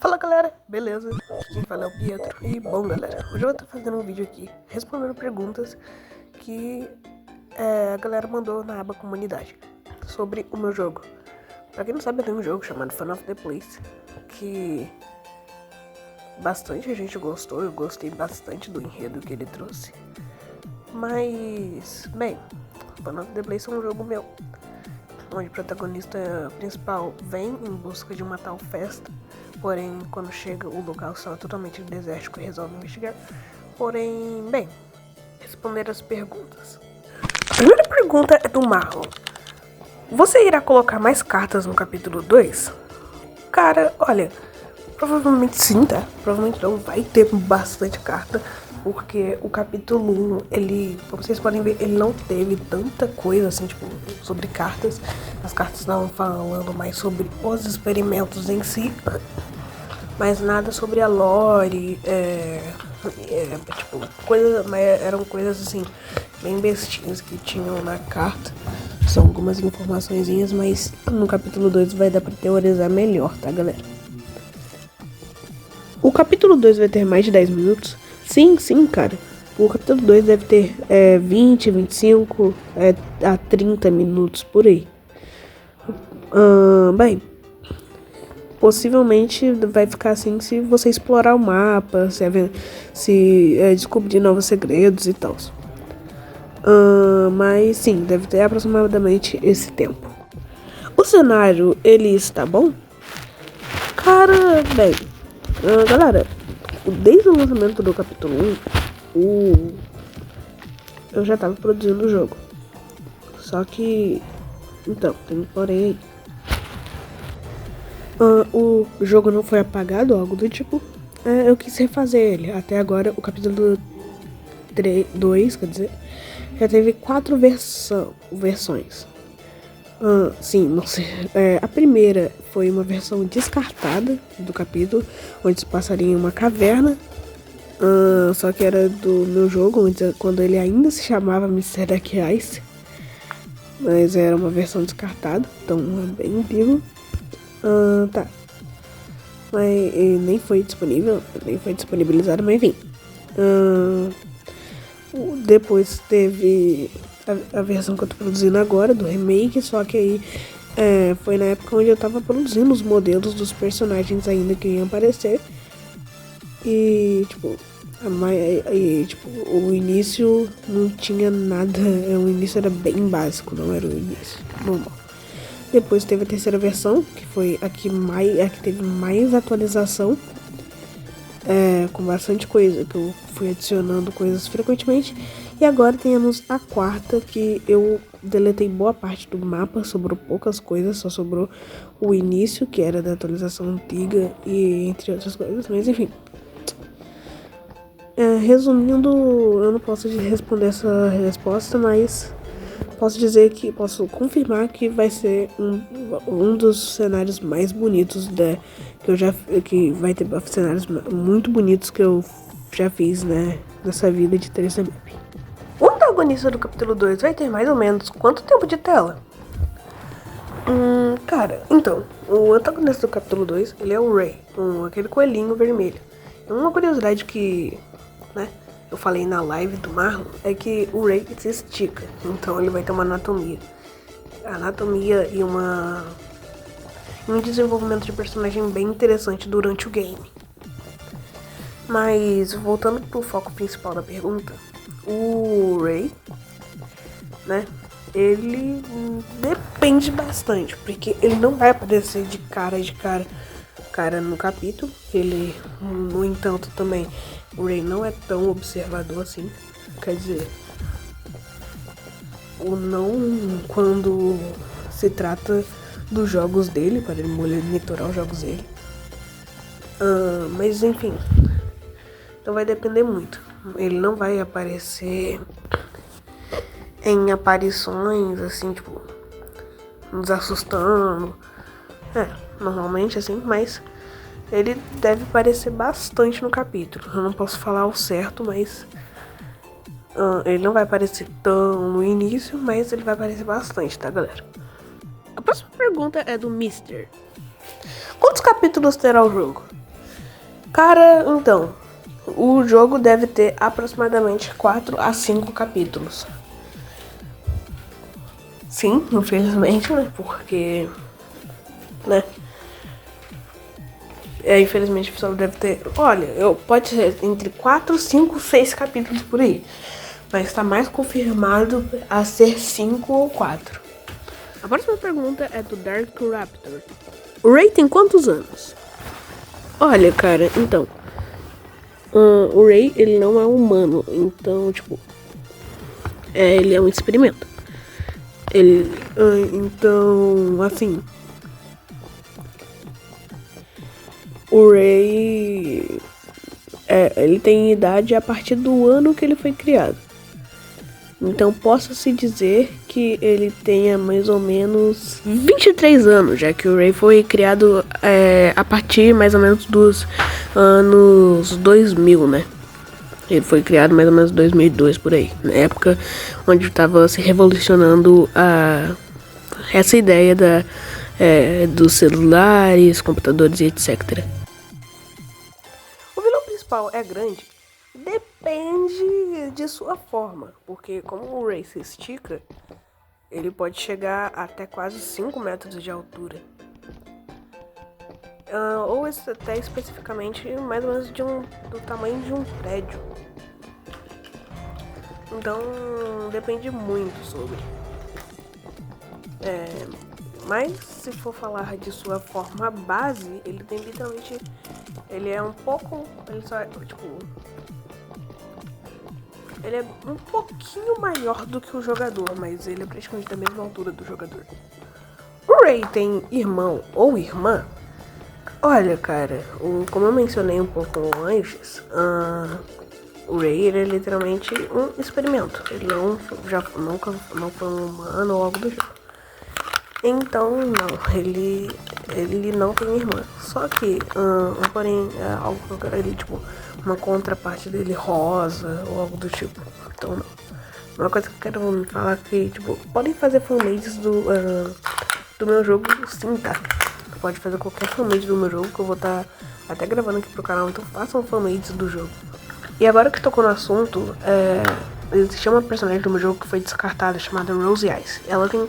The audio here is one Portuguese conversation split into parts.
Fala galera, beleza? Quem fala é o Pietro. E bom galera, hoje eu vou estar fazendo um vídeo aqui respondendo perguntas que a galera mandou na aba comunidade sobre o meu jogo. Pra quem não sabe, eu tenho um jogo chamado Fan of the Place que bastante gente gostou, eu gostei bastante do enredo que ele trouxe. Mas, bem, Fan of the Place é um jogo meu, onde o protagonista principal vem em busca de uma tal festa. Porém, quando chega, o local está totalmente desértico e resolve investigar. Porém, bem, responder as perguntas. A primeira pergunta é do Marlon. Você irá colocar mais cartas no capítulo 2? Cara, olha, provavelmente sim, tá? Provavelmente não vai ter bastante carta, porque o capítulo 1, ele, como vocês podem ver, ele não teve tanta coisa assim, tipo, sobre cartas. As cartas estavam falando mais sobre os experimentos em si, mas nada sobre a lore, tipo, eram coisas assim, bem bestinhas que tinham na carta. São algumas informaçõezinhas, mas no capítulo 2 vai dar pra teorizar melhor, tá, galera? O capítulo 2 vai ter mais de 10 minutos? Sim, cara. O capítulo 2 deve ter 20, 25 a 30 minutos por aí. Bem, possivelmente vai ficar assim se você explorar o mapa, se descobrir novos segredos e tal. Mas sim, deve ter aproximadamente esse tempo. O cenário, ele está bom? Cara, bem, galera, desde o lançamento do capítulo 1, eu já tava produzindo o jogo. Só que, então, tem um porém aí. O jogo não foi apagado, algo do tipo. Eu quis refazer ele. Até agora, o capítulo 2, quer dizer, já teve 4 versões. Sim, não sei. A primeira foi uma versão descartada do capítulo, onde se passaria em uma caverna. Só que era do meu jogo, quando ele ainda se chamava Mr. Dark Ice. Mas era uma versão descartada, então é bem vivo. Tá. Mas nem foi disponibilizado, mas enfim. Depois teve a versão que eu tô produzindo agora, do remake, só que aí foi na época onde eu tava produzindo os modelos dos personagens ainda que iam aparecer. E, tipo, o início não tinha nada, o início era bem básico, não era o início normal. Depois teve a terceira versão, que foi a que teve mais atualização, com bastante coisa, que eu fui adicionando coisas frequentemente. E agora temos a quarta, que eu deletei boa parte do mapa, sobrou poucas coisas, só sobrou o início, que era da atualização antiga, e entre outras coisas, mas enfim. Resumindo, eu não posso responder essa resposta, mas posso confirmar que vai ser um dos cenários mais bonitos que vai ter cenários muito bonitos que eu já fiz, né, nessa vida de 3D Map. O antagonista do capítulo 2 vai ter mais ou menos quanto tempo de tela? Cara, então, o antagonista do capítulo 2, ele é o Ray, aquele coelhinho vermelho. Uma curiosidade que, né, eu falei na live do Marlon, é que o Ray se estica, então ele vai ter uma anatomia e um desenvolvimento de personagem bem interessante durante o game. Mas voltando pro foco principal da pergunta, o Ray, né, ele depende bastante, porque ele não vai aparecer de cara no capítulo. Ele, no entanto, também o Ray não é tão observador assim, quer dizer, ou não quando se trata dos jogos dele, para ele monitorar os jogos dele. Mas enfim, então vai depender muito. Ele não vai aparecer em aparições assim, tipo, nos assustando, normalmente assim, mas ele deve aparecer bastante no capítulo. Eu não posso falar o certo, mas ele não vai aparecer tão no início, mas ele vai aparecer bastante, tá, galera? A próxima pergunta é do Mister. Quantos capítulos terá o jogo? Cara, então, o jogo deve ter aproximadamente 4 a 5 capítulos. Sim, infelizmente, né? Porque, né? Infelizmente só deve ter. Olha, pode ser entre 4, 5, 6 capítulos por aí. Mas tá mais confirmado a ser 5 ou 4. A próxima pergunta é do Dark Raptor. O Ray tem quantos anos? Olha, cara, então. O Ray, ele não é humano. Então, tipo. Ele é um experimento. Então, assim. O Ray. Ele tem idade a partir do ano que ele foi criado. Então posso-se dizer que ele tenha mais ou menos 23 anos, já que o Ray foi criado a partir mais ou menos dos anos 2000, né? Ele foi criado mais ou menos em 2002, por aí. Na época onde estava se revolucionando essa ideia dos celulares, computadores e etc. O vilão principal é grande? Depende de sua forma, porque como o Ray se estica, ele pode chegar até quase 5 metros de altura. Ou até especificamente mais ou menos do tamanho de um prédio. Então depende muito sobre. Mas se for falar de sua forma base, ele tem literalmente. Ele é um pouco. Ele só é tipo. Ele é um pouquinho maior do que o jogador, mas ele é praticamente da mesma altura do jogador. O Ray tem irmão ou irmã? Olha, cara, como eu mencionei um pouco antes, o Ray ele é literalmente um experimento. Ele nunca foi um humano ou algo do tipo. Então, não, ele não tem irmã. Só que, porém, algo que eu quero ali, tipo, uma contraparte dele rosa ou algo do tipo. Então, não. Uma coisa que eu quero me falar que, tipo, podem fazer fanmates do meu jogo, sim, tá? Pode fazer qualquer fanmate do meu jogo, que eu vou estar até gravando aqui pro canal, então façam fanmates do jogo. E agora que tocou no assunto, existe uma personagem do meu jogo que foi descartada, chamada Rose Ice. Ela tem...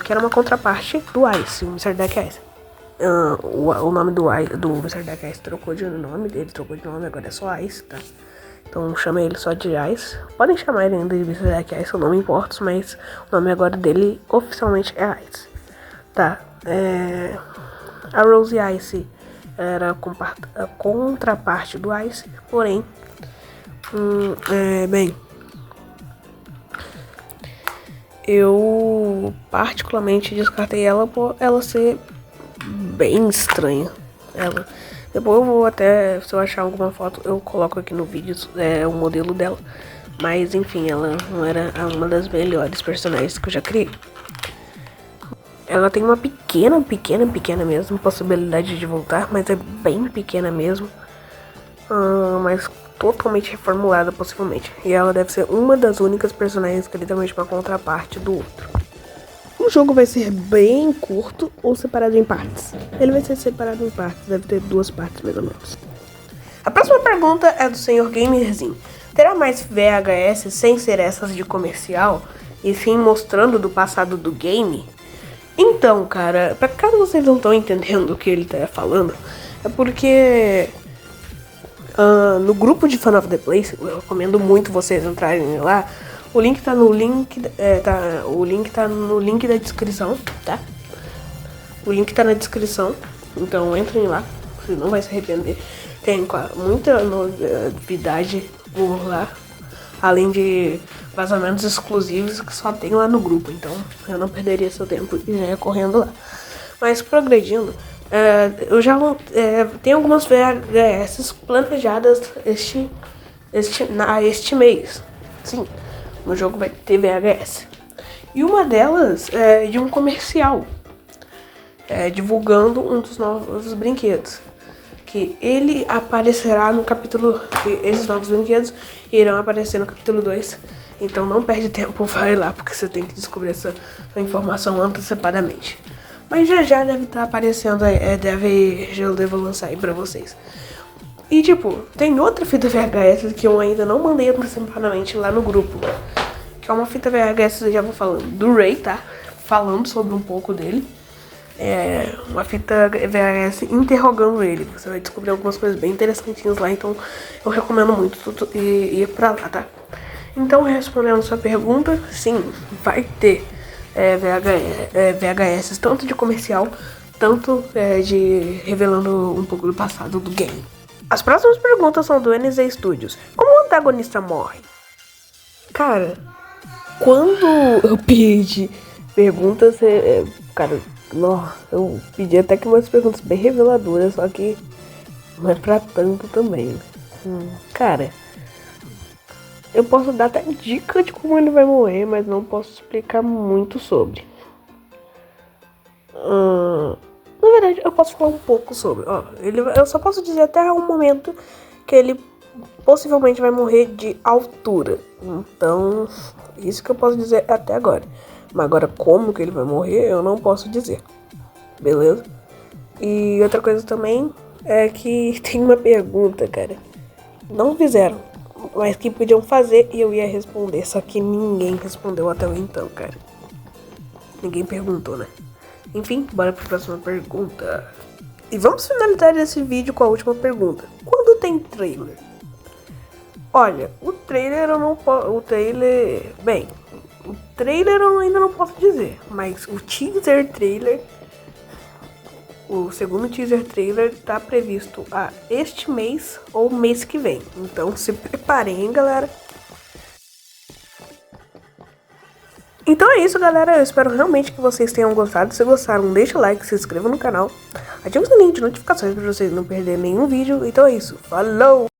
que era uma contraparte do Ice, o Mr. Deck Ice. O nome do Mr. Deck Ice trocou de nome, agora é só Ice, tá? Então chama ele só de Ice. Podem chamar ele ainda de Mr. Deck Ice, eu não me importo, mas o nome agora dele oficialmente é Ice. Tá, a Rose Ice era a contraparte do Ice, porém, bem... Eu particularmente descartei ela por ela ser bem estranha. Depois eu vou até, se eu achar alguma foto, eu coloco aqui no vídeo o modelo dela. Mas enfim, ela não era uma das melhores personagens que eu já criei. Ela tem uma pequena mesmo possibilidade de voltar, mas é bem pequena mesmo. Mas totalmente reformulada possivelmente. E ela deve ser uma das únicas personagens que é literalmente uma contraparte do outro. O jogo vai ser bem curto ou separado em partes? Ele vai ser separado em partes, deve ter 2 partes mais ou menos. A próxima pergunta é do senhor Gamerzinho. Terá mais VHS sem ser essas de comercial? E sim mostrando do passado do game? Então, cara, pra caso vocês não estão entendendo o que ele tá falando, é porque... no grupo de Fan of the Place, eu recomendo muito vocês entrarem lá. O link tá no link. O link tá no link da descrição, tá? O link tá na descrição. Então entrem lá, você não vai se arrepender. Tem muita novidade por lá. Além de vazamentos exclusivos que só tem lá no grupo. Então eu não perderia seu tempo e já ia correndo lá. Mas progredindo. Eu já tenho algumas VHS planejadas este mês. Sim, o jogo vai ter VHS. E uma delas é de um comercial divulgando um dos novos brinquedos. Que ele aparecerá no capítulo... Esses novos brinquedos irão aparecer no capítulo 2. Então não perde tempo, vai lá, porque você tem que descobrir essa informação antecipadamente. Mas já deve estar aparecendo, já eu devo lançar aí pra vocês. E, tipo, tem outra fita VHS que eu ainda não mandei antecipadamente lá no grupo. Que é uma fita VHS, eu já vou falando, do Ray, tá? Falando sobre um pouco dele. É uma fita VHS interrogando ele. Você vai descobrir algumas coisas bem interessantinhas lá. Então, eu recomendo muito ir pra lá, tá? Então, respondendo sua pergunta, sim, vai ter VHS, tanto de comercial, tanto de revelando um pouco do passado do game. As próximas perguntas são do NZ Studios. Como o antagonista morre? Cara, quando eu pedi perguntas, cara, eu pedi até que umas perguntas bem reveladoras, só que não é pra tanto também. Cara, eu posso dar até dica de como ele vai morrer, mas não posso explicar muito sobre. Na verdade, eu posso falar um pouco sobre. Eu só posso dizer até o momento que ele possivelmente vai morrer de altura. Então, isso que eu posso dizer até agora. Mas agora, como que ele vai morrer, eu não posso dizer. Beleza? E outra coisa também é que tem uma pergunta, cara. Não fizeram, mas que podiam fazer e eu ia responder. Só que ninguém respondeu até o então, cara. Ninguém perguntou, né? Enfim, bora pra próxima pergunta. E vamos finalizar esse vídeo com a última pergunta. Quando tem trailer? Olha, o trailer eu não posso... O trailer eu ainda não posso dizer. Mas o teaser trailer... O segundo teaser trailer tá previsto a este mês ou mês que vem. Então se preparem, hein, galera. Então é isso, galera. Eu espero realmente que vocês tenham gostado. Se gostaram, deixa o like, se inscreva no canal. Ative o sininho de notificações para vocês não perderem nenhum vídeo. Então é isso. Falou!